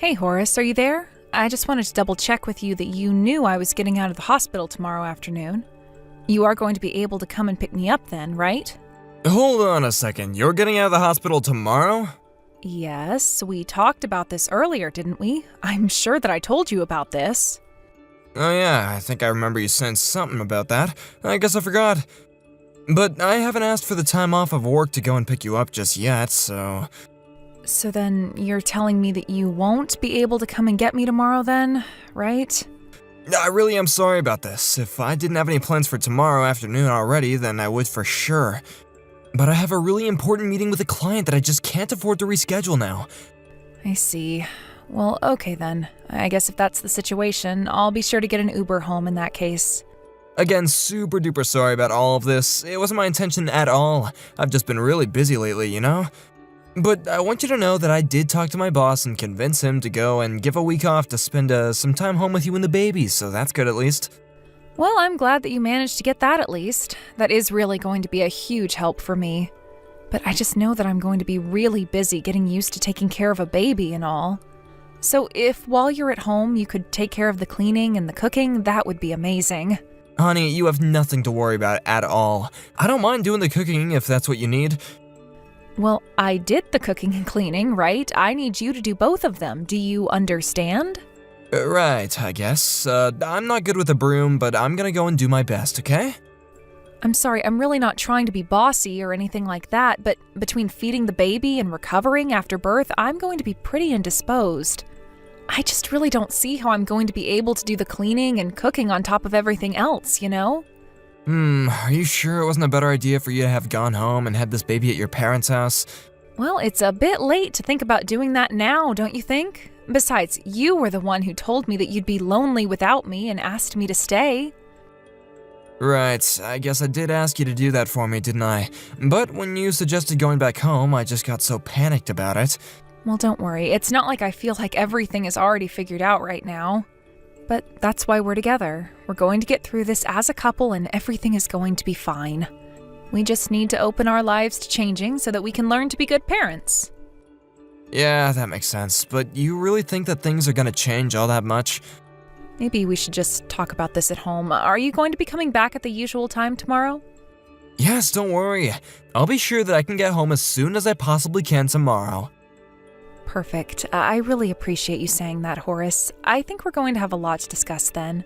Hey Horace, are you there? I just wanted to double check with you that you knew I was getting out of the hospital tomorrow afternoon. You are going to be able to come and pick me up then, right? Hold on a second, you're getting out of the hospital tomorrow? Yes, we talked about this earlier, didn't we? I'm sure that I told you about this. Oh yeah, I think I remember you saying something about that. I guess I forgot. But I haven't asked for the time off of work to go and pick you up just yet, so... So then you're telling me that you won't be able to come and get me tomorrow then, right? I really am sorry about this. If I didn't have any plans for tomorrow afternoon already, then I would for sure. But I have a really important meeting with a client that I just can't afford to reschedule now. I see. Well, okay then. I guess if that's the situation, I'll be sure to get an Uber home in that case. Again, super duper sorry about all of this. It wasn't my intention at all. I've just been really busy lately, you know? But I want you to know that I did talk to my boss and convince him to go and give a week off to spend some time home with you and the baby, so that's good at least. Well, I'm glad that you managed to get that at least. That is really going to be a huge help for me. But I just know that I'm going to be really busy getting used to taking care of a baby and all. So if while you're at home you could take care of the cleaning and the cooking, that would be amazing. Honey, you have nothing to worry about at all. I don't mind doing the cooking if that's what you need. Well, I did the cooking and cleaning, right? I need you to do both of them. Do you understand? Right, I guess. I'm not good with a broom, but I'm gonna go and do my best, okay? I'm sorry, I'm really not trying to be bossy or anything like that, but between feeding the baby and recovering after birth, I'm going to be pretty indisposed. I just really don't see how I'm going to be able to do the cleaning and cooking on top of everything else, you know? Are you sure it wasn't a better idea for you to have gone home and had this baby at your parents' house? Well, it's a bit late to think about doing that now, don't you think? Besides, you were the one who told me that you'd be lonely without me and asked me to stay. Right, I guess I did ask you to do that for me, didn't I? But when you suggested going back home, I just got so panicked about it. Well, don't worry. It's not like I feel like everything is already figured out right now. But that's why we're together. We're going to get through this as a couple and everything is going to be fine. We just need to open our lives to changing so that we can learn to be good parents. Yeah, that makes sense. But you really think that things are gonna change all that much? Maybe we should just talk about this at home. Are you going to be coming back at the usual time tomorrow? Yes, don't worry. I'll be sure that I can get home as soon as I possibly can tomorrow. Perfect. I really appreciate you saying that, Horace. I think we're going to have a lot to discuss then.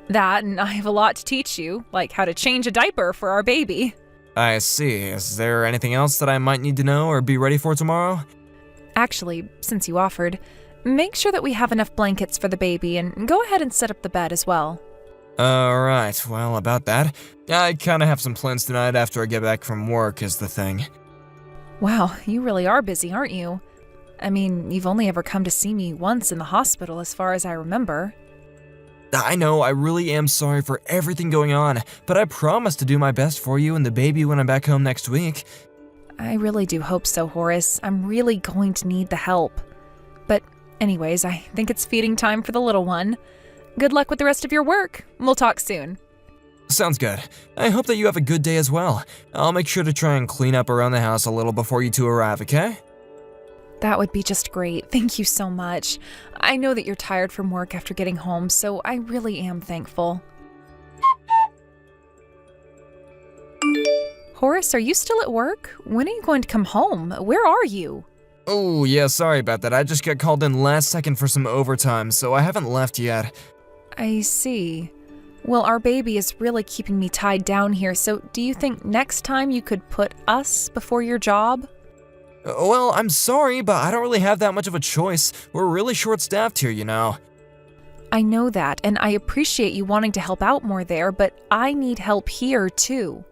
That, and I have a lot to teach you, like how to change a diaper for our baby. I see. Is there anything else that I might need to know or be ready for tomorrow? Actually, since you offered, make sure that we have enough blankets for the baby and go ahead and set up the bed as well. Alright, well, about that. I kinda have some plans tonight after I get back from work is the thing. Wow, you really are busy, aren't you? I mean, you've only ever come to see me once in the hospital as far as I remember. I know, I really am sorry for everything going on, but I promise to do my best for you and the baby when I'm back home next week. I really do hope so, Horace. I'm really going to need the help. But anyways, I think it's feeding time for the little one. Good luck with the rest of your work. We'll talk soon. Sounds good. I hope that you have a good day as well. I'll make sure to try and clean up around the house a little before you two arrive, okay? That would be just great. Thank you so much. I know that you're tired from work after getting home, so I really am thankful. Horace, are you still at work? When are you going to come home? Where are you? Oh, yeah, sorry about that. I just got called in last second for some overtime, so I haven't left yet. I see. Well, our baby is really keeping me tied down here, so do you think next time you could put us before your job? Well, I'm sorry, but I don't really have that much of a choice. We're really short-staffed here, you know. I know that, and I appreciate you wanting to help out more there, but I need help here, too.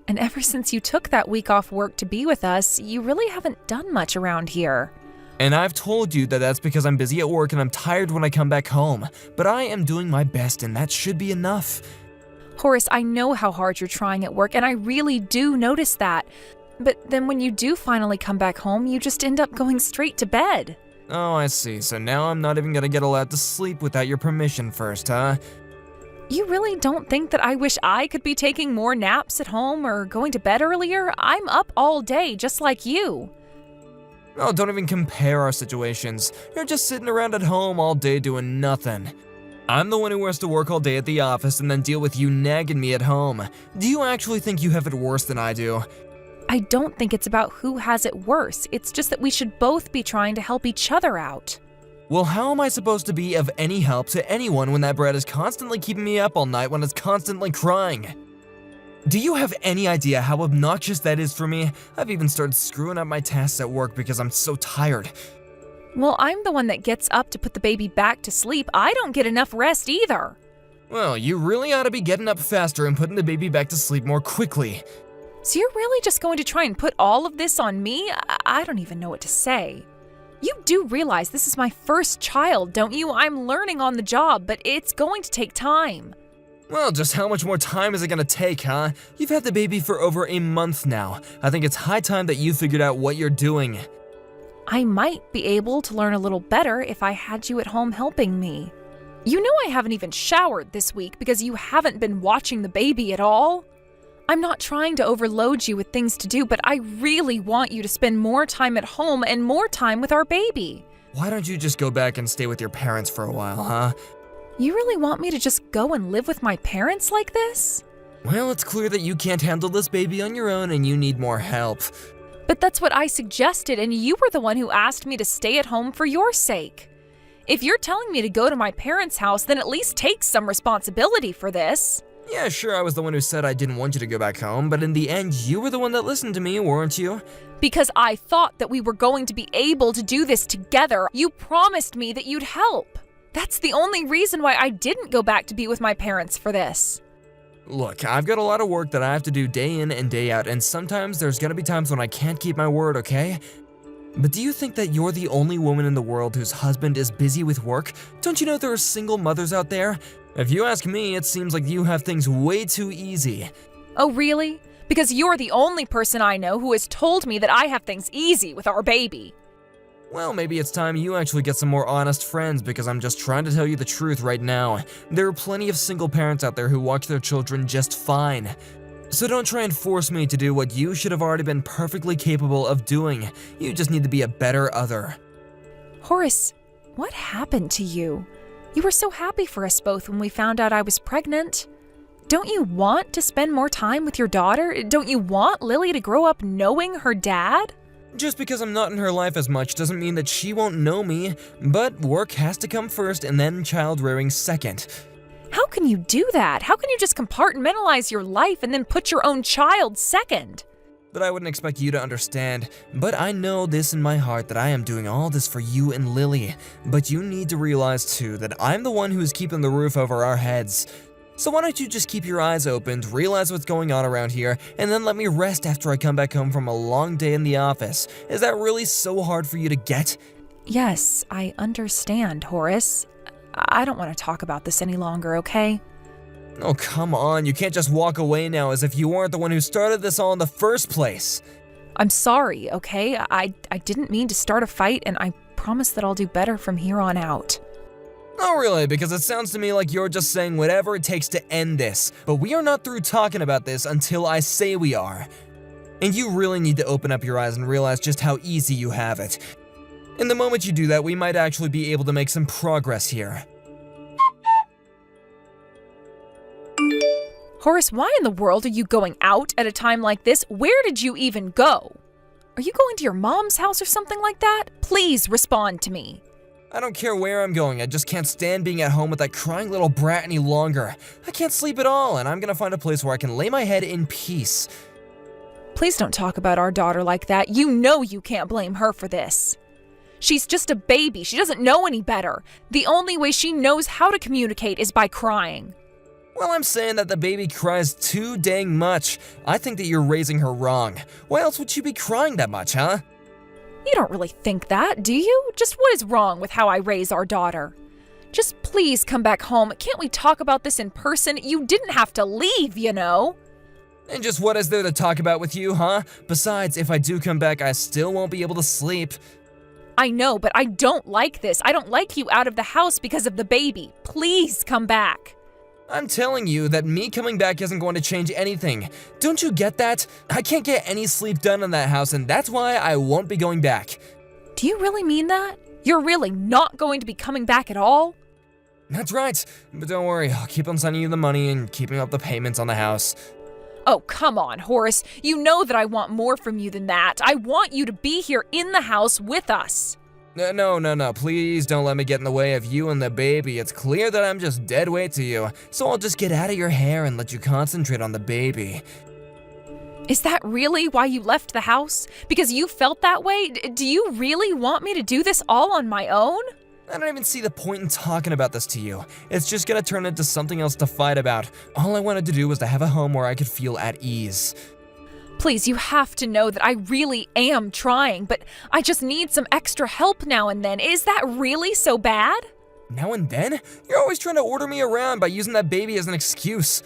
And ever since you took that week off work to be with us, you really haven't done much around here. And I've told you that that's because I'm busy at work and I'm tired when I come back home. But I am doing my best, and that should be enough. Horace, I know how hard you're trying at work, and I really do notice that. But then when you do finally come back home, you just end up going straight to bed. Oh, I see. So now I'm not even gonna get allowed to sleep without your permission first, huh? You really don't think that I wish I could be taking more naps at home or going to bed earlier? I'm up all day, just like you. Oh, don't even compare our situations. You're just sitting around at home all day doing nothing. I'm the one who has to work all day at the office and then deal with you nagging me at home. Do you actually think you have it worse than I do? I don't think it's about who has it worse. It's just that we should both be trying to help each other out. Well, how am I supposed to be of any help to anyone when that brat is constantly keeping me up all night when it's constantly crying? Do you have any idea how obnoxious that is for me? I've even started screwing up my tasks at work because I'm so tired. Well, I'm the one that gets up to put the baby back to sleep. I don't get enough rest either. Well, you really ought to be getting up faster and putting the baby back to sleep more quickly. So you're really just going to try and put all of this on me? I don't even know what to say. You do realize this is my first child, don't you? I'm learning on the job, but it's going to take time. Well, just how much more time is it gonna take, huh? You've had the baby for over a month now. I think it's high time that you figured out what you're doing. I might be able to learn a little better if I had you at home helping me. You know I haven't even showered this week because you haven't been watching the baby at all. I'm not trying to overload you with things to do, but I really want you to spend more time at home and more time with our baby. Why don't you just go back and stay with your parents for a while, huh? You really want me to just go and live with my parents like this? Well, it's clear that you can't handle this baby on your own and you need more help. But that's what I suggested, and you were the one who asked me to stay at home for your sake. If you're telling me to go to my parents' house, then at least take some responsibility for this. Yeah, sure, I was the one who said I didn't want you to go back home, but in the end, you were the one that listened to me, weren't you? Because I thought that we were going to be able to do this together. You promised me that you'd help. That's the only reason why I didn't go back to be with my parents for this. Look, I've got a lot of work that I have to do day in and day out, and sometimes there's gonna be times when I can't keep my word, okay? But do you think that you're the only woman in the world whose husband is busy with work? Don't you know there are single mothers out there? If you ask me, it seems like you have things way too easy. Oh, really? Because you're the only person I know who has told me that I have things easy with our baby. Well, maybe it's time you actually get some more honest friends because I'm just trying to tell you the truth right now. There are plenty of single parents out there who watch their children just fine. So don't try and force me to do what you should have already been perfectly capable of doing. You just need to be a better other. Horace, what happened to you? You were so happy for us both when we found out I was pregnant. Don't you want to spend more time with your daughter? Don't you want Lily to grow up knowing her dad? Just because I'm not in her life as much doesn't mean that she won't know me, but work has to come first and then child rearing second. How can you do that? How can you just compartmentalize your life and then put your own child second? But I wouldn't expect you to understand. But I know this in my heart that I am doing all this for you and Lily. But you need to realize too that I'm the one who's keeping the roof over our heads. So why don't you just keep your eyes opened, realize what's going on around here, and then let me rest after I come back home from a long day in the office. Is that really so hard for you to get? Yes, I understand, Horace. I don't want to talk about this any longer, okay? Oh, come on, you can't just walk away now as if you weren't the one who started this all in the first place. I'm sorry, okay? I didn't mean to start a fight, and I promise that I'll do better from here on out. Oh really, because it sounds to me like you're just saying whatever it takes to end this, but we are not through talking about this until I say we are. And you really need to open up your eyes and realize just how easy you have it. And the moment you do that, we might actually be able to make some progress here. Horace, why in the world are you going out at a time like this? Where did you even go? Are you going to your mom's house or something like that? Please respond to me. I don't care where I'm going, I just can't stand being at home with that crying little brat any longer. I can't sleep at all, and I'm gonna find a place where I can lay my head in peace. Please don't talk about our daughter like that. You know you can't blame her for this. She's just a baby. She doesn't know any better. The only way she knows how to communicate is by crying. Well, I'm saying that the baby cries too dang much. I think that you're raising her wrong. Why else would she be crying that much, huh? You don't really think that, do you? Just what is wrong with how I raise our daughter? Just please come back home. Can't we talk about this in person? You didn't have to leave, you know. And just what is there to talk about with you, huh? Besides, if I do come back, I still won't be able to sleep. I know, but I don't like this. I don't like you out of the house because of the baby. Please come back. I'm telling you that me coming back isn't going to change anything. Don't you get that? I can't get any sleep done in that house, and that's why I won't be going back. Do you really mean that? You're really not going to be coming back at all? That's right, but don't worry, I'll keep on sending you the money and keeping up the payments on the house. Oh, come on, Horace. You know that I want more from you than that. I want you to be here in the house with us. No, please don't let me get in the way of you and the baby. It's clear that I'm just dead weight to you, so I'll just get out of your hair and let you concentrate on the baby. Is that really why you left the house? Because you felt that way? Do you really want me to do this all on my own? I don't even see the point in talking about this to you. It's just gonna turn into something else to fight about. All I wanted to do was to have a home where I could feel at ease. Please, you have to know that I really am trying, but I just need some extra help now and then. Is that really so bad? Now and then? You're always trying to order me around by using that baby as an excuse.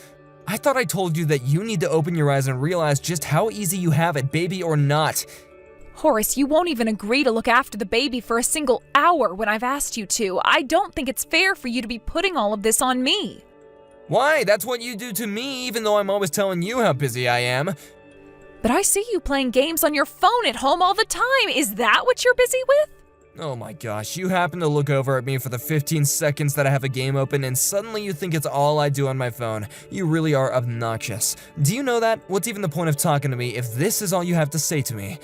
I thought I told you that you need to open your eyes and realize just how easy you have it, baby or not. Horace, you won't even agree to look after the baby for a single hour when I've asked you to. I don't think it's fair for you to be putting all of this on me. Why? That's what you do to me, even though I'm always telling you how busy I am. But I see you playing games on your phone at home all the time. Is that what you're busy with? Oh my gosh, you happen to look over at me for the 15 seconds that I have a game open and suddenly you think it's all I do on my phone. You really are obnoxious. Do you know that? What's even the point of talking to me if this is all you have to say to me?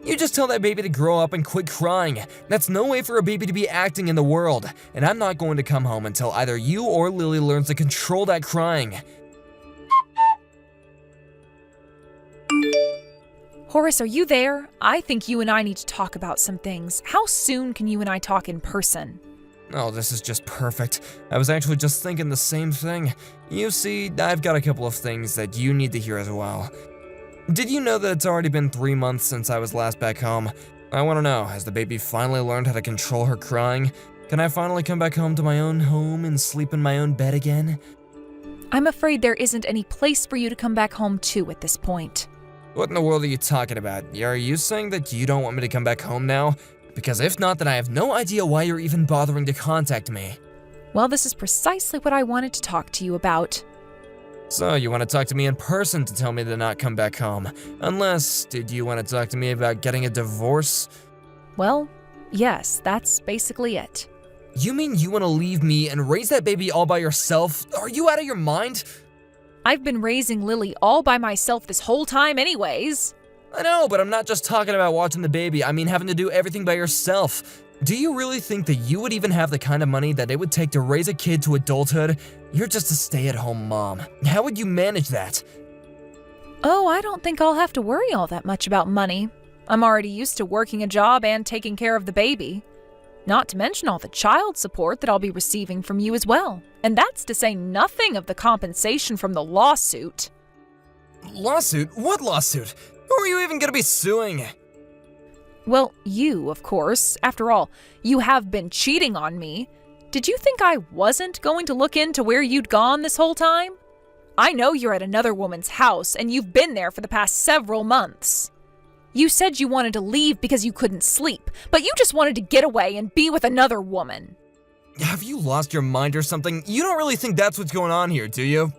You just tell that baby to grow up and quit crying. That's no way for a baby to be acting in the world. And I'm not going to come home until either you or Lily learns to control that crying. Horace, are you there? I think you and I need to talk about some things. How soon can you and I talk in person? Oh, this is just perfect. I was actually just thinking the same thing. You see, I've got a couple of things that you need to hear as well. Did you know that it's already been 3 months since I was last back home? I want to know, has the baby finally learned how to control her crying? Can I finally come back home to my own home and sleep in my own bed again? I'm afraid there isn't any place for you to come back home to at this point. What in the world are you talking about? Are you saying that you don't want me to come back home now? Because if not, then I have no idea why you're even bothering to contact me. Well, this is precisely what I wanted to talk to you about. So, you want to talk to me in person to tell me to not come back home? Unless, did you want to talk to me about getting a divorce? Well, yes, that's basically it. You mean you want to leave me and raise that baby all by yourself? Are you out of your mind? I've been raising Lily all by myself this whole time anyways. I know, but I'm not just talking about watching the baby. I mean having to do everything by yourself. Do you really think that you would even have the kind of money that it would take to raise a kid to adulthood? You're just a stay-at-home mom. How would you manage that? Oh, I don't think I'll have to worry all that much about money. I'm already used to working a job and taking care of the baby. Not to mention all the child support that I'll be receiving from you as well. And that's to say nothing of the compensation from the lawsuit. Lawsuit? What lawsuit? Who are you even gonna be suing? Well, you, of course. After all, you have been cheating on me. Did you think I wasn't going to look into where you'd gone this whole time? I know you're at another woman's house, and you've been there for the past several months. You said you wanted to leave because you couldn't sleep, but you just wanted to get away and be with another woman. Have you lost your mind or something? You don't really think that's what's going on here, do you?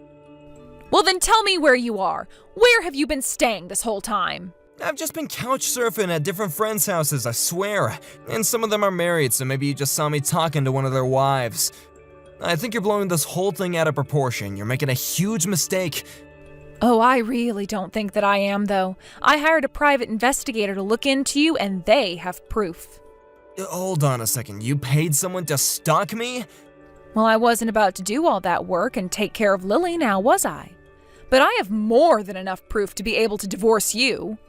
Well, then tell me where you are. Where have you been staying this whole time? I've just been couch surfing at different friends' houses, I swear. And some of them are married, so maybe you just saw me talking to one of their wives. I think you're blowing this whole thing out of proportion. You're making a huge mistake. Oh, I really don't think that I am, though. I hired a private investigator to look into you, and they have proof. Hold on a second. You paid someone to stalk me? Well, I wasn't about to do all that work and take care of Lily now, was I? But I have more than enough proof to be able to divorce you.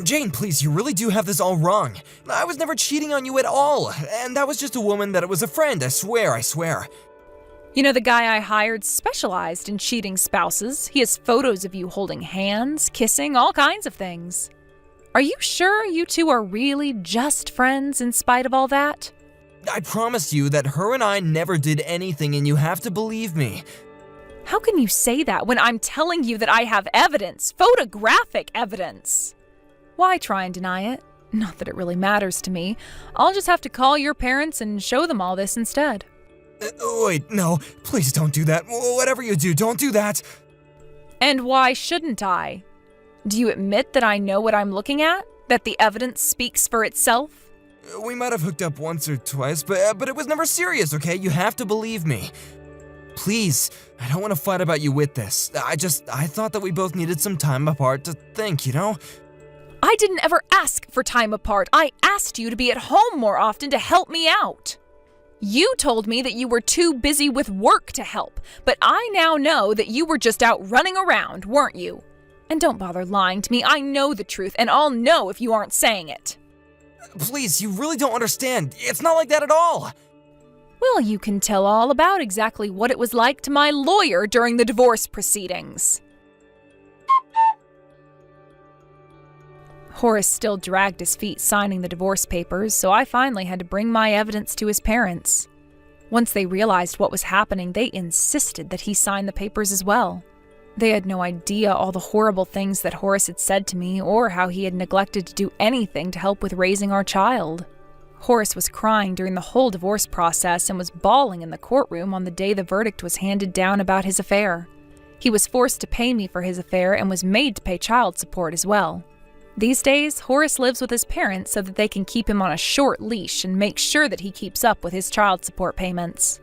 Jane, please, you really do have this all wrong. I was never cheating on you at all, and that was just a woman that was a friend, I swear. You know, the guy I hired specialized in cheating spouses. He has photos of you holding hands, kissing, all kinds of things. Are you sure you two are really just friends in spite of all that? I promise you that her and I never did anything, and you have to believe me. How can you say that when I'm telling you that I have evidence, photographic evidence? Why try and deny it? Not that it really matters to me. I'll just have to call your parents and show them all this instead. Wait, no, please don't do that. Whatever you do, don't do that. And why shouldn't I? Do you admit that I know what I'm looking at? That the evidence speaks for itself? We might have hooked up once or twice, but it was never serious, okay? You have to believe me. Please, I don't want to fight about you with this. I thought that we both needed some time apart to think, you know? I didn't ever ask for time apart. I asked you to be at home more often to help me out. You told me that you were too busy with work to help, but I now know that you were just out running around, weren't you? And don't bother lying to me. I know the truth, and I'll know if you aren't saying it. Please, you really don't understand. It's not like that at all. Well, you can tell all about exactly what it was like to my lawyer during the divorce proceedings. Horace still dragged his feet signing the divorce papers, so I finally had to bring my evidence to his parents. Once they realized what was happening, they insisted that he sign the papers as well. They had no idea all the horrible things that Horace had said to me or how he had neglected to do anything to help with raising our child. Horace was crying during the whole divorce process and was bawling in the courtroom on the day the verdict was handed down about his affair. He was forced to pay me for his affair and was made to pay child support as well. These days, Horace lives with his parents so that they can keep him on a short leash and make sure that he keeps up with his child support payments.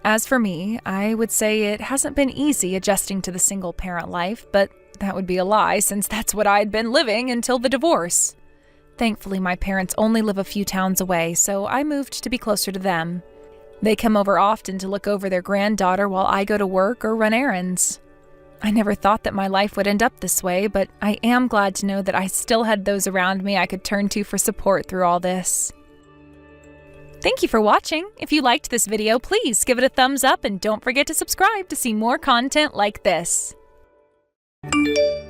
As for me, I would say it hasn't been easy adjusting to the single-parent life, but that would be a lie since that's what I had been living until the divorce. Thankfully, my parents only live a few towns away, so I moved to be closer to them. They come over often to look over their granddaughter while I go to work or run errands. I never thought that my life would end up this way, but I am glad to know that I still had those around me I could turn to for support through all this. Thank you for watching. If you liked this video, please give it a thumbs up and don't forget to subscribe to see more content like this.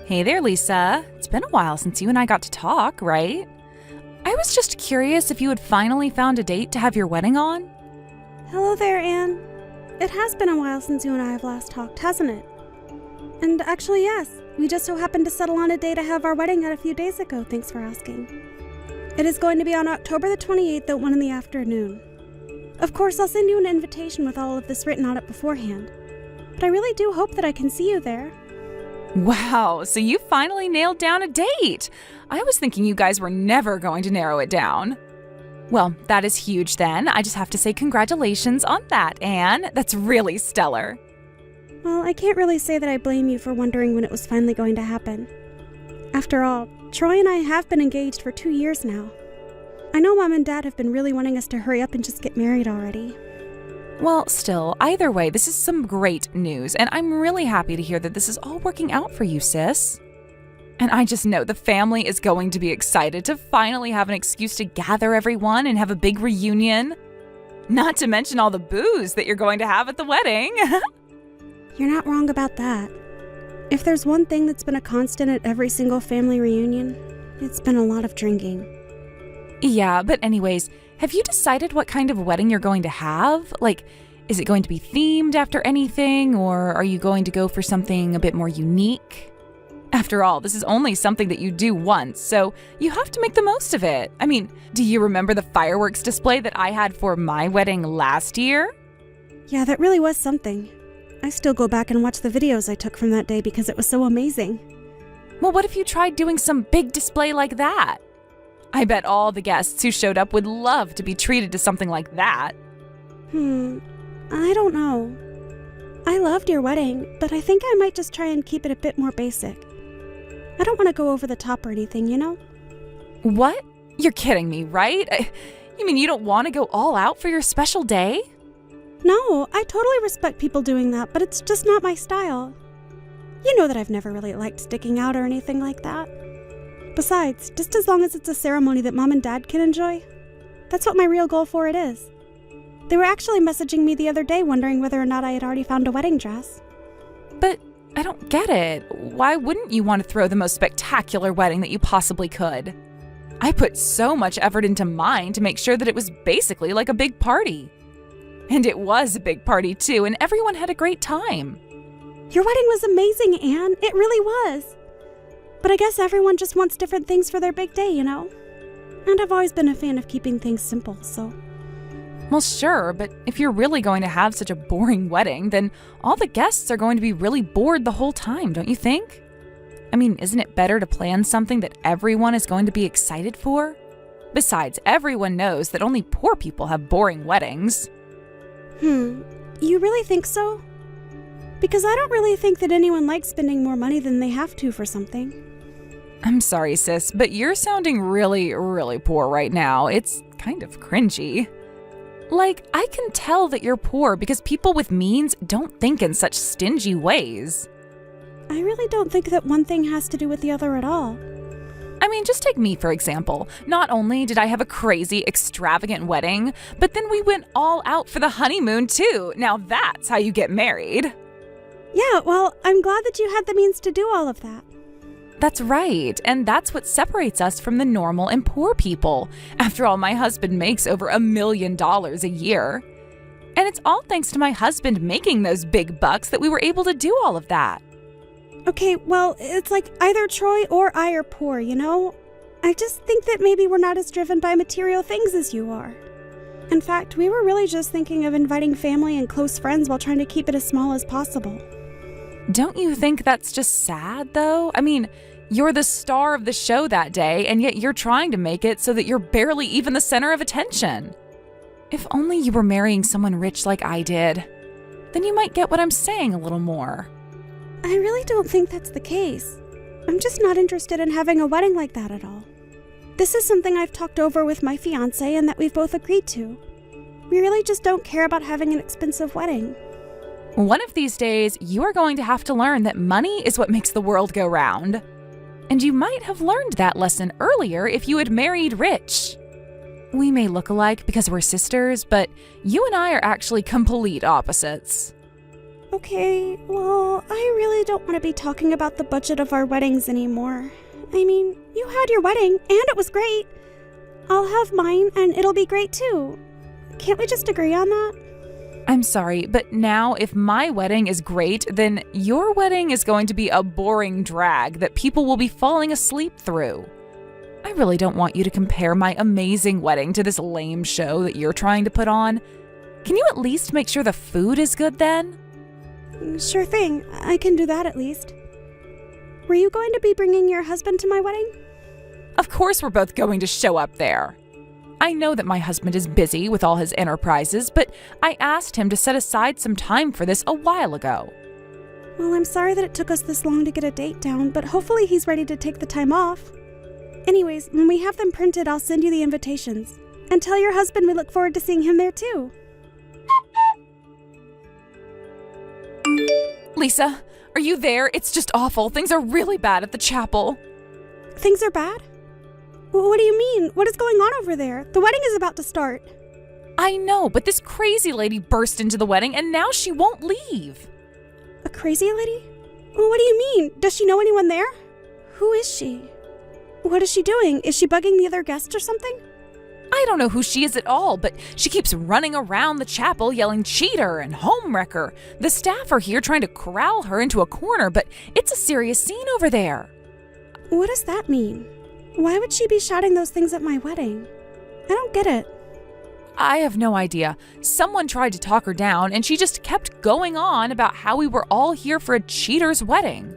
Hey there, Lisa. It's been a while since you and I got to talk, right? I was just curious if you had finally found a date to have your wedding on. Hello there, Anne. It has been a while since you and I have last talked, hasn't it? And actually, yes, we just so happened to settle on a day to have our wedding at a few days ago, thanks for asking. It is going to be on October the 28th at 1 in the afternoon. Of course, I'll send you an invitation with all of this written on it beforehand. But I really do hope that I can see you there. Wow, so you finally nailed down a date. I was thinking you guys were never going to narrow it down. Well, that is huge then. I just have to say congratulations on that, Anne. That's really stellar. Well, I can't really say that I blame you for wondering when it was finally going to happen. After all, Troy and I have been engaged for 2 years now. I know Mom and Dad have been really wanting us to hurry up and just get married already. Well, still, either way, this is some great news, and I'm really happy to hear that this is all working out for you, sis. And I just know the family is going to be excited to finally have an excuse to gather everyone and have a big reunion. Not to mention all the booze that you're going to have at the wedding. You're not wrong about that. If there's one thing that's been a constant at every single family reunion, it's been a lot of drinking. Yeah, but anyways, have you decided what kind of wedding you're going to have? Like, is it going to be themed after anything, or are you going to go for something a bit more unique? After all, this is only something that you do once, so you have to make the most of it. I mean, do you remember the fireworks display that I had for my wedding last year? Yeah, that really was something. I still go back and watch the videos I took from that day because it was so amazing. Well, what if you tried doing some big display like that? I bet all the guests who showed up would love to be treated to something like that. I don't know. I loved your wedding, but I think I might just try and keep it a bit more basic. I don't want to go over the top or anything, you know? What? You're kidding me, right? You mean you don't want to go all out for your special day? No, I totally respect people doing that, but it's just not my style. You know that I've never really liked sticking out or anything like that. Besides, just as long as it's a ceremony that Mom and Dad can enjoy, that's what my real goal for it is. They were actually messaging me the other day wondering whether or not I had already found a wedding dress. But I don't get it. Why wouldn't you want to throw the most spectacular wedding that you possibly could? I put so much effort into mine to make sure that it was basically like a big party. And it was a big party too, and everyone had a great time. Your wedding was amazing, Anne. It really was. But I guess everyone just wants different things for their big day, you know? And I've always been a fan of keeping things simple, so... Well, sure, but if you're really going to have such a boring wedding, then all the guests are going to be really bored the whole time, don't you think? I mean, isn't it better to plan something that everyone is going to be excited for? Besides, everyone knows that only poor people have boring weddings. You really think so? Because I don't really think that anyone likes spending more money than they have to for something. I'm sorry, sis, but you're sounding really, really poor right now. It's kind of cringy. Like, I can tell that you're poor because people with means don't think in such stingy ways. I really don't think that one thing has to do with the other at all. I mean, just take me, for example. Not only did I have a crazy, extravagant wedding, but then we went all out for the honeymoon, too. Now that's how you get married. Yeah, well, I'm glad that you had the means to do all of that. That's right, and that's what separates us from the normal and poor people. After all, my husband makes over $1 million a year. And it's all thanks to my husband making those big bucks that we were able to do all of that. Okay, well, it's like either Troy or I are poor, you know? I just think that maybe we're not as driven by material things as you are. In fact, we were really just thinking of inviting family and close friends while trying to keep it as small as possible. Don't you think that's just sad, though? I mean, you're the star of the show that day, and yet you're trying to make it so that you're barely even the center of attention. If only you were marrying someone rich like I did, then you might get what I'm saying a little more. I really don't think that's the case. I'm just not interested in having a wedding like that at all. This is something I've talked over with my fiancé and that we've both agreed to. We really just don't care about having an expensive wedding. One of these days, you are going to have to learn that money is what makes the world go round. And you might have learned that lesson earlier if you had married rich. We may look alike because we're sisters, but you and I are actually complete opposites. Okay, well, I really don't want to be talking about the budget of our weddings anymore. I mean, you had your wedding, and it was great. I'll have mine, and it'll be great too. Can't we just agree on that? I'm sorry, but now if my wedding is great, then your wedding is going to be a boring drag that people will be falling asleep through. I really don't want you to compare my amazing wedding to this lame show that you're trying to put on. Can you at least make sure the food is good then? Sure thing. I can do that at least. Were you going to be bringing your husband to my wedding? Of course we're both going to show up there. I know that my husband is busy with all his enterprises, but I asked him to set aside some time for this a while ago. Well, I'm sorry that it took us this long to get a date down, but hopefully he's ready to take the time off. Anyways, when we have them printed, I'll send you the invitations. And tell your husband we look forward to seeing him there too. Lisa, are you there? It's just awful. Things are really bad at the chapel. Things are bad? What do you mean? What is going on over there? The wedding is about to start. I know, but this crazy lady burst into the wedding and now she won't leave. A crazy lady? What do you mean? Does she know anyone there? Who is she? What is she doing? Is she bugging the other guests or something? I don't know who she is at all, but she keeps running around the chapel yelling cheater and homewrecker. The staff are here trying to corral her into a corner, but it's a serious scene over there. What does that mean? Why would she be shouting those things at my wedding? I don't get it. I have no idea. Someone tried to talk her down, and she just kept going on about how we were all here for a cheater's wedding.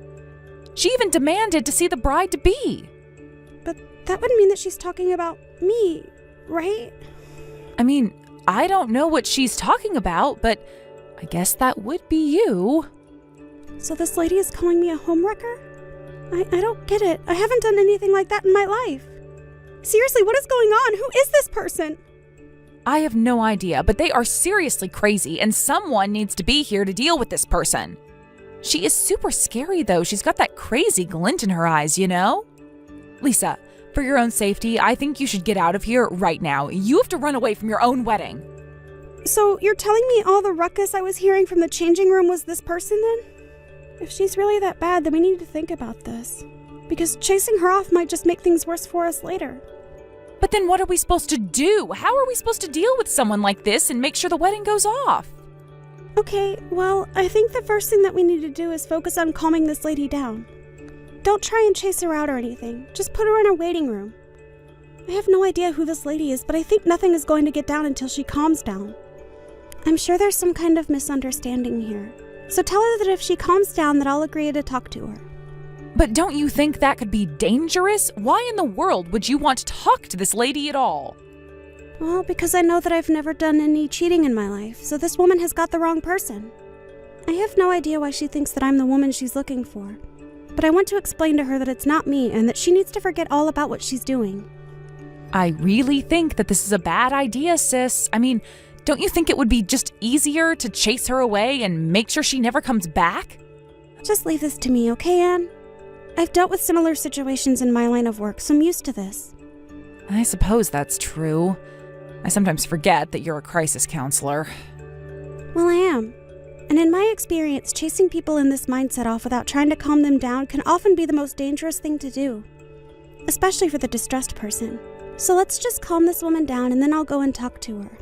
She even demanded to see the bride-to-be. But that would mean that she's talking about me, right? I mean, I don't know what she's talking about, but I guess that would be you. So this lady is calling me a homewrecker? I don't get it. I haven't done anything like that in my life. Seriously, what is going on? Who is this person? I have no idea, but they are seriously crazy, and someone needs to be here to deal with this person. She is super scary, though. She's got that crazy glint in her eyes, you know? Lisa, for your own safety, I think you should get out of here right now. You have to run away from your own wedding. So you're telling me all the ruckus I was hearing from the changing room was this person then? If she's really that bad, then we need to think about this. Because chasing her off might just make things worse for us later. But then what are we supposed to do? How are we supposed to deal with someone like this and make sure the wedding goes off? Okay, well, I think the first thing that we need to do is focus on calming this lady down. Don't try and chase her out or anything. Just put her in a waiting room. I have no idea who this lady is, but I think nothing is going to get down until she calms down. I'm sure there's some kind of misunderstanding here. So tell her that if she calms down that I'll agree to talk to her. But don't you think that could be dangerous? Why in the world would you want to talk to this lady at all? Well, because I know that I've never done any cheating in my life, so this woman has got the wrong person. I have no idea why she thinks that I'm the woman she's looking for, but I want to explain to her that it's not me and that she needs to forget all about what she's doing. I really think that this is a bad idea, sis. I mean, don't you think it would be just easier to chase her away and make sure she never comes back? Just leave this to me, okay, Anne? I've dealt with similar situations in my line of work, so I'm used to this. I suppose that's true. I sometimes forget that you're a crisis counselor. Well, I am. And in my experience, chasing people in this mindset off without trying to calm them down can often be the most dangerous thing to do, especially for the distressed person. So let's just calm this woman down and then I'll go and talk to her.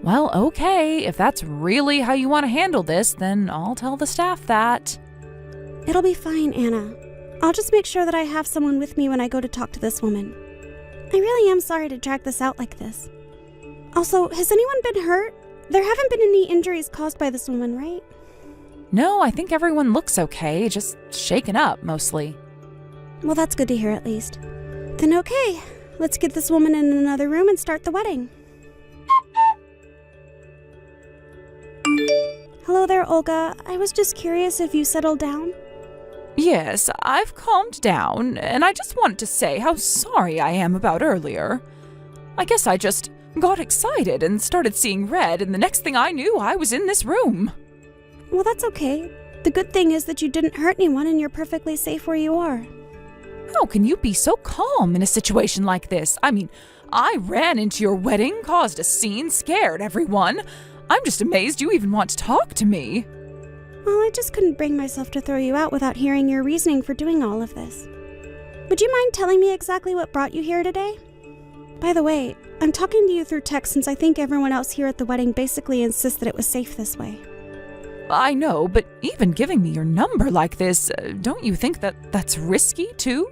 Well, okay. If that's really how you want to handle this, then I'll tell the staff that. It'll be fine, Anna. I'll just make sure that I have someone with me when I go to talk to this woman. I really am sorry to drag this out like this. Also, has anyone been hurt? There haven't been any injuries caused by this woman, right? No, I think everyone looks okay, just shaken up mostly. Well, that's good to hear at least. Then okay, let's get this woman in another room and start the wedding. Hello there, Olga. I was just curious if you settled down. Yes, I've calmed down, and I just wanted to say how sorry I am about earlier. I guess I just got excited and started seeing red, and the next thing I knew, I was in this room. Well, that's okay. The good thing is that you didn't hurt anyone and you're perfectly safe where you are. How can you be so calm in a situation like this? I mean, I ran into your wedding, caused a scene, scared everyone. I'm just amazed you even want to talk to me. Well, I just couldn't bring myself to throw you out without hearing your reasoning for doing all of this. Would you mind telling me exactly what brought you here today? By the way, I'm talking to you through text since I think everyone else here at the wedding basically insists that it was safe this way. I know, but even giving me your number like this, don't you think that that's risky too?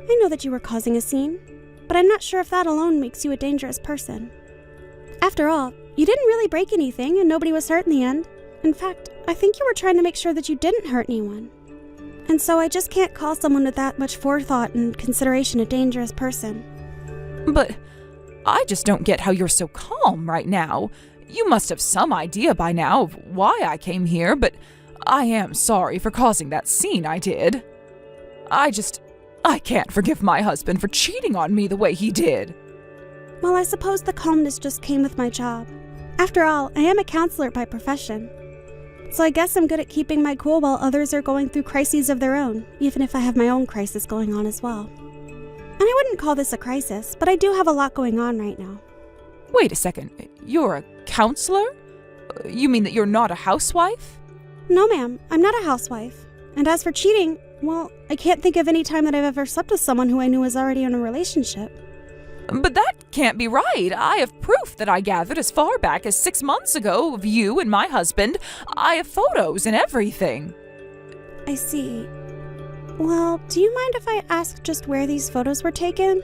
I know that you were causing a scene, but I'm not sure if that alone makes you a dangerous person. After all, you didn't really break anything and nobody was hurt in the end. In fact, I think you were trying to make sure that you didn't hurt anyone. And so I just can't call someone with that much forethought and consideration a dangerous person. But I just don't get how you're so calm right now. You must have some idea by now of why I came here, but I am sorry for causing that scene I did. I can't forgive my husband for cheating on me the way he did. Well, I suppose the calmness just came with my job. After all, I am a counselor by profession. So I guess I'm good at keeping my cool while others are going through crises of their own, even if I have my own crisis going on as well. And I wouldn't call this a crisis, but I do have a lot going on right now. Wait a second, you're a counselor? You mean that you're not a housewife? No, ma'am, I'm not a housewife. And as for cheating, well, I can't think of any time that I've ever slept with someone who I knew was already in a relationship. But that can't be right. I have proof that I gathered as far back as 6 months ago of you and my husband. I have photos and everything. I see. Well, do you mind if I ask just where these photos were taken?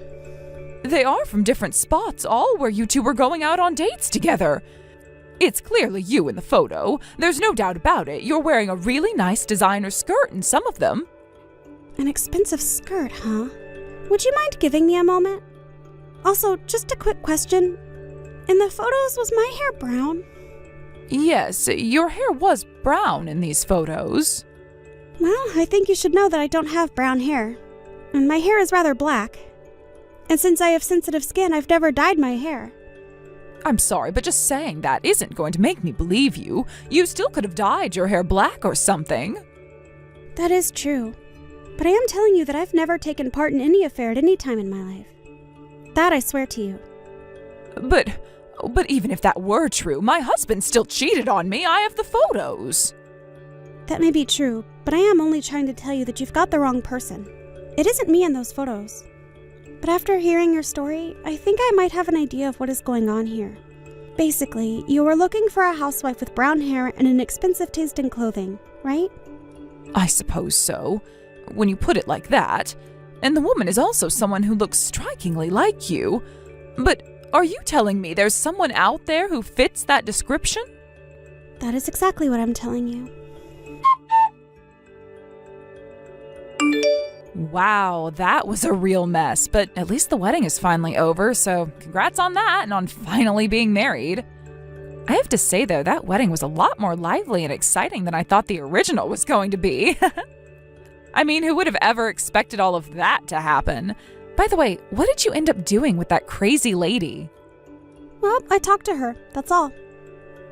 They are from different spots, all where you two were going out on dates together. It's clearly you in the photo. There's no doubt about it. You're wearing a really nice designer skirt in some of them. An expensive skirt, huh? Would you mind giving me a moment? Also, just a quick question. In the photos, was my hair brown? Yes, your hair was brown in these photos. Well, I think you should know that I don't have brown hair. And my hair is rather black. And since I have sensitive skin, I've never dyed my hair. I'm sorry, but just saying that isn't going to make me believe you. You still could have dyed your hair black or something. That is true. But I am telling you that I've never taken part in any affair at any time in my life. That I swear to you. But even if that were true, my husband still cheated on me. I have the photos. That may be true, but I am only trying to tell you that you've got the wrong person. It isn't me in those photos. But after hearing your story, I think I might have an idea of what is going on here. Basically, you were looking for a housewife with brown hair and an expensive taste in clothing, right? I suppose so, when you put it like that. And the woman is also someone who looks strikingly like you. But are you telling me there's someone out there who fits that description? That is exactly what I'm telling you. Wow, that was a real mess, but at least the wedding is finally over, so congrats on that and on finally being married. I have to say, though, that wedding was a lot more lively and exciting than I thought the original was going to be. I mean, who would have ever expected all of that to happen? By the way, what did you end up doing with that crazy lady? Well, I talked to her, that's all.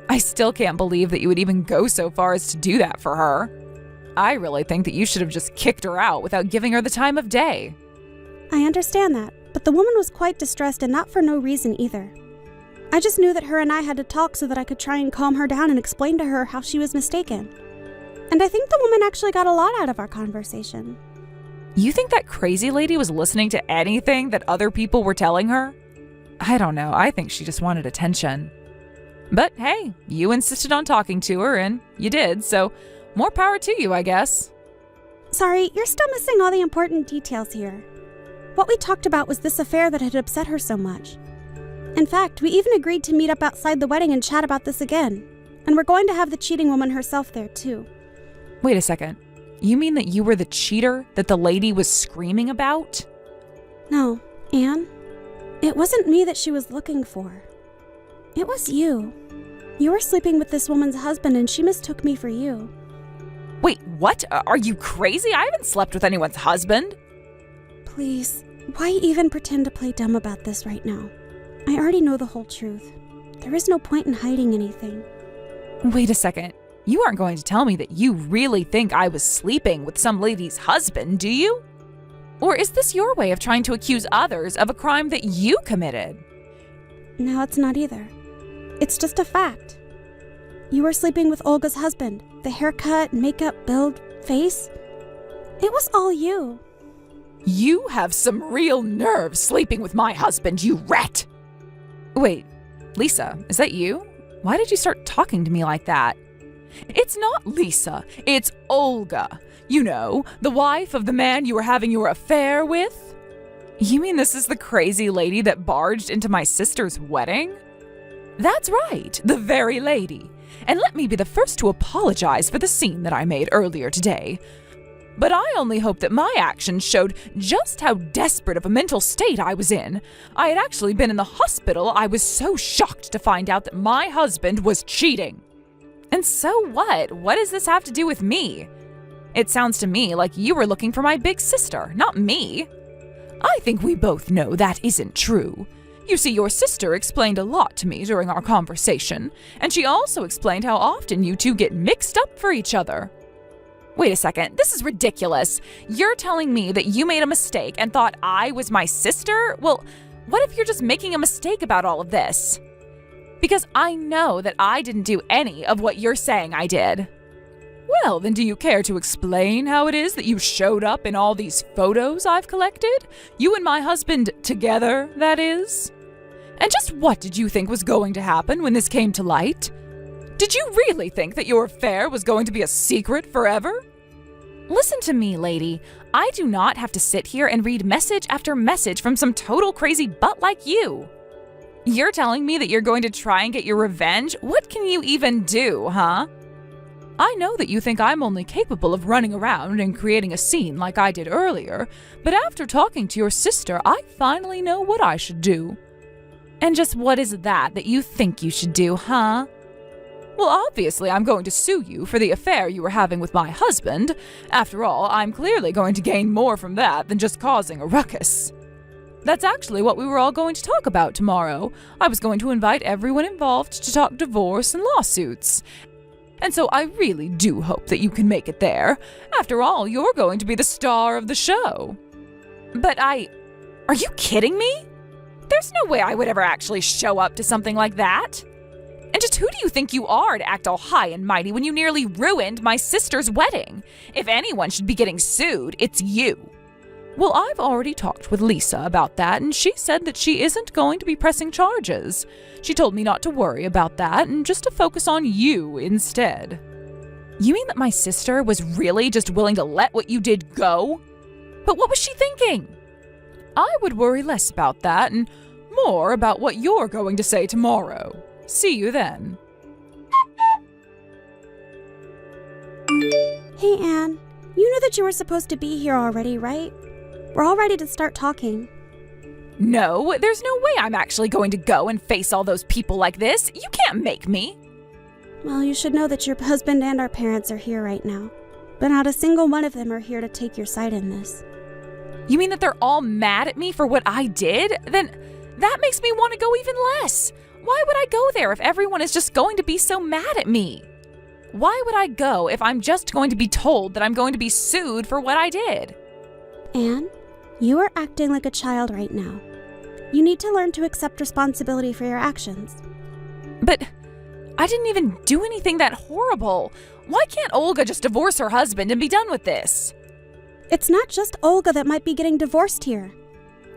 I still can't believe that you would even go so far as to do that for her. I really think that you should have just kicked her out without giving her the time of day. I understand that, but the woman was quite distressed and not for no reason either. I just knew that her and I had to talk so that I could try and calm her down and explain to her how she was mistaken. And I think the woman actually got a lot out of our conversation. You think that crazy lady was listening to anything that other people were telling her? I don't know, I think she just wanted attention. But hey, you insisted on talking to her and you did, so more power to you, I guess. Sorry, you're still missing all the important details here. What we talked about was this affair that had upset her so much. In fact, we even agreed to meet up outside the wedding and chat about this again. And we're going to have the cheating woman herself there, too. Wait a second. You mean that you were the cheater that the lady was screaming about? No, Anne. It wasn't me that she was looking for. It was you. You were sleeping with this woman's husband and she mistook me for you. Wait, what? Are you crazy? I haven't slept with anyone's husband. Please, why even pretend to play dumb about this right now? I already know the whole truth. There is no point in hiding anything. Wait a second. You aren't going to tell me that you really think I was sleeping with some lady's husband, do you? Or is this your way of trying to accuse others of a crime that you committed? No, it's not either. It's just a fact. You were sleeping with Olga's husband. The haircut, makeup, build, face. It was all you. You have some real nerve sleeping with my husband, you rat! Wait, Lisa, is that you? Why did you start talking to me like that? It's not Lisa, it's Olga. You know, the wife of the man you were having your affair with? You mean this is the crazy lady that barged into my sister's wedding? That's right, the very lady. And let me be the first to apologize for the scene that I made earlier today. But I only hope that my actions showed just how desperate of a mental state I was in. I had actually been in the hospital. I was so shocked to find out that my husband was cheating. And so what? What does this have to do with me? It sounds to me like you were looking for my big sister, not me. I think we both know that isn't true. You see, your sister explained a lot to me during our conversation, and she also explained how often you two get mixed up for each other. Wait a second, this is ridiculous. You're telling me that you made a mistake and thought I was my sister? Well, what if you're just making a mistake about all of this? Because I know that I didn't do any of what you're saying I did. Well, then do you care to explain how it is that you showed up in all these photos I've collected? You and my husband together, that is? And just what did you think was going to happen when this came to light? Did you really think that your affair was going to be a secret forever? Listen to me, lady. I do not have to sit here and read message after message from some total crazy butt like you. You're telling me that you're going to try and get your revenge? What can you even do, huh? I know that you think I'm only capable of running around and creating a scene like I did earlier, but after talking to your sister, I finally know what I should do. And just what is that you think you should do, huh? Well, obviously, I'm going to sue you for the affair you were having with my husband. After all, I'm clearly going to gain more from that than just causing a ruckus. That's actually what we were all going to talk about tomorrow. I was going to invite everyone involved to talk divorce and lawsuits. And so I really do hope that you can make it there. After all, you're going to be the star of the show. But are you kidding me? There's no way I would ever actually show up to something like that. And just who do you think you are to act all high and mighty when you nearly ruined my sister's wedding? If anyone should be getting sued, it's you. Well, I've already talked with Lisa about that, and she said that she isn't going to be pressing charges. She told me not to worry about that and just to focus on you instead. You mean that my sister was really just willing to let what you did go? But what was she thinking? I would worry less about that and more about what you're going to say tomorrow. See you then. Hey, Anne. You know that you were supposed to be here already, right? We're all ready to start talking. No, there's no way I'm actually going to go and face all those people like this. You can't make me. Well, you should know that your husband and our parents are here right now. But not a single one of them are here to take your side in this. You mean that they're all mad at me for what I did? Then that makes me want to go even less. Why would I go there if everyone is just going to be so mad at me? Why would I go if I'm just going to be told that I'm going to be sued for what I did? Anne, you are acting like a child right now. You need to learn to accept responsibility for your actions. But I didn't even do anything that horrible. Why can't Olga just divorce her husband and be done with this? It's not just Olga that might be getting divorced here.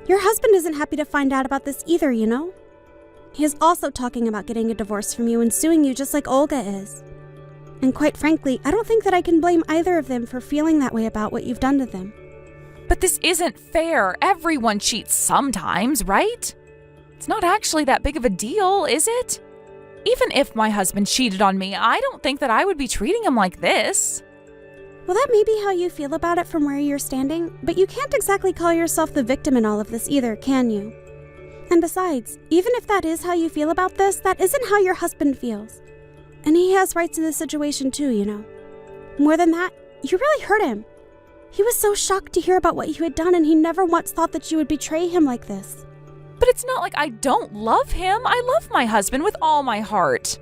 Your husband isn't happy to find out about this either, you know? He is also talking about getting a divorce from you and suing you just like Olga is. And quite frankly, I don't think that I can blame either of them for feeling that way about what you've done to them. But this isn't fair. Everyone cheats sometimes, right? It's not actually that big of a deal, is it? Even if my husband cheated on me, I don't think that I would be treating him like this. Well, that may be how you feel about it from where you're standing, but you can't exactly call yourself the victim in all of this either, can you? And besides, even if that is how you feel about this, that isn't how your husband feels. And he has rights in this situation too, you know. More than that, you really hurt him. He was so shocked to hear about what you had done, and he never once thought that you would betray him like this. But it's not like I don't love him. I love my husband with all my heart.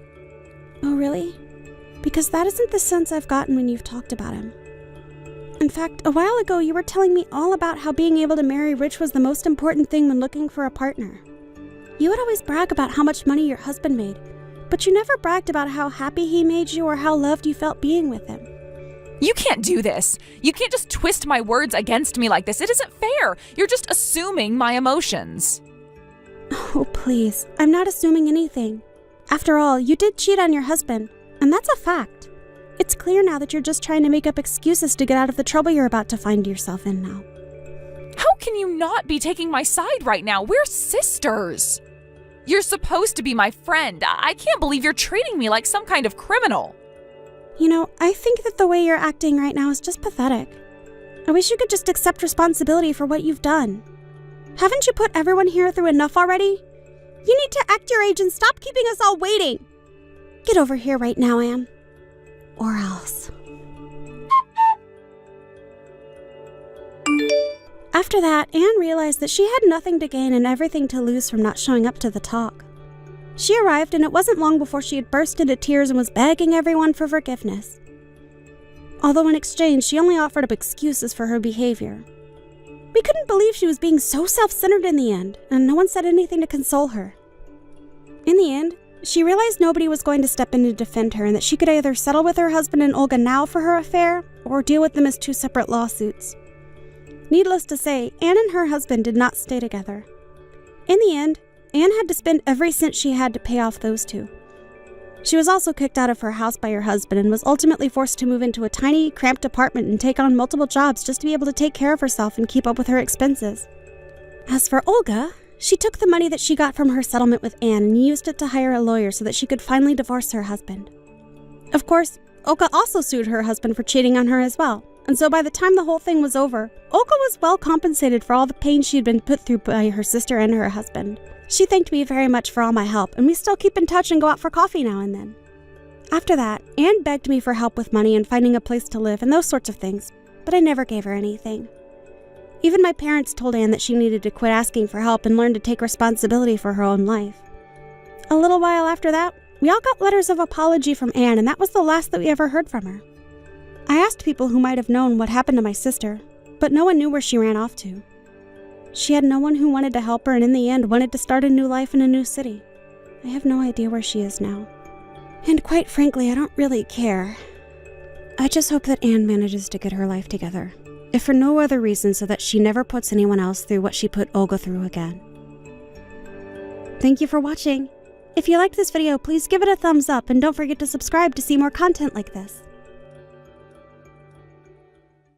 Oh, really? Because that isn't the sense I've gotten when you've talked about him. In fact, a while ago you were telling me all about how being able to marry rich was the most important thing when looking for a partner. You would always brag about how much money your husband made, but you never bragged about how happy he made you or how loved you felt being with him. You can't do this. You can't just twist my words against me like this. It isn't fair. You're just assuming my emotions. Oh, please. I'm not assuming anything. After all, you did cheat on your husband, and that's a fact. It's clear now that you're just trying to make up excuses to get out of the trouble you're about to find yourself in now. How can you not be taking my side right now? We're sisters. You're supposed to be my friend. I can't believe you're treating me like some kind of criminal. You know, I think that the way you're acting right now is just pathetic. I wish you could just accept responsibility for what you've done. Haven't you put everyone here through enough already? You need to act your age and stop keeping us all waiting. Get over here right now, Anne. Or else. After that, Anne realized that she had nothing to gain and everything to lose from not showing up to the talk. She arrived, and it wasn't long before she had burst into tears and was begging everyone for forgiveness. Although in exchange, she only offered up excuses for her behavior. We couldn't believe she was being so self-centered in the end, and no one said anything to console her. In the end, she realized nobody was going to step in to defend her and that she could either settle with her husband and Olga now for her affair or deal with them as two separate lawsuits. Needless to say, Anne and her husband did not stay together. In the end, Anne had to spend every cent she had to pay off those two. She was also kicked out of her house by her husband and was ultimately forced to move into a tiny, cramped apartment and take on multiple jobs just to be able to take care of herself and keep up with her expenses. As for Olga, she took the money that she got from her settlement with Anne and used it to hire a lawyer so that she could finally divorce her husband. Of course, Olga also sued her husband for cheating on her as well, and so by the time the whole thing was over, Olga was well compensated for all the pain she had been put through by her sister and her husband. She thanked me very much for all my help, and we still keep in touch and go out for coffee now and then. After that, Anne begged me for help with money and finding a place to live and those sorts of things, but I never gave her anything. Even my parents told Anne that she needed to quit asking for help and learn to take responsibility for her own life. A little while after that, we all got letters of apology from Anne, and that was the last that we ever heard from her. I asked people who might have known what happened to my sister, but no one knew where she ran off to. She had no one who wanted to help her, and in the end wanted to start a new life in a new city. I have no idea where she is now. And quite frankly, I don't really care. I just hope that Anne manages to get her life together, if for no other reason so that she never puts anyone else through what she put Olga through again. Thank you for watching. If you liked this video, please give it a thumbs up and don't forget to subscribe to see more content like this.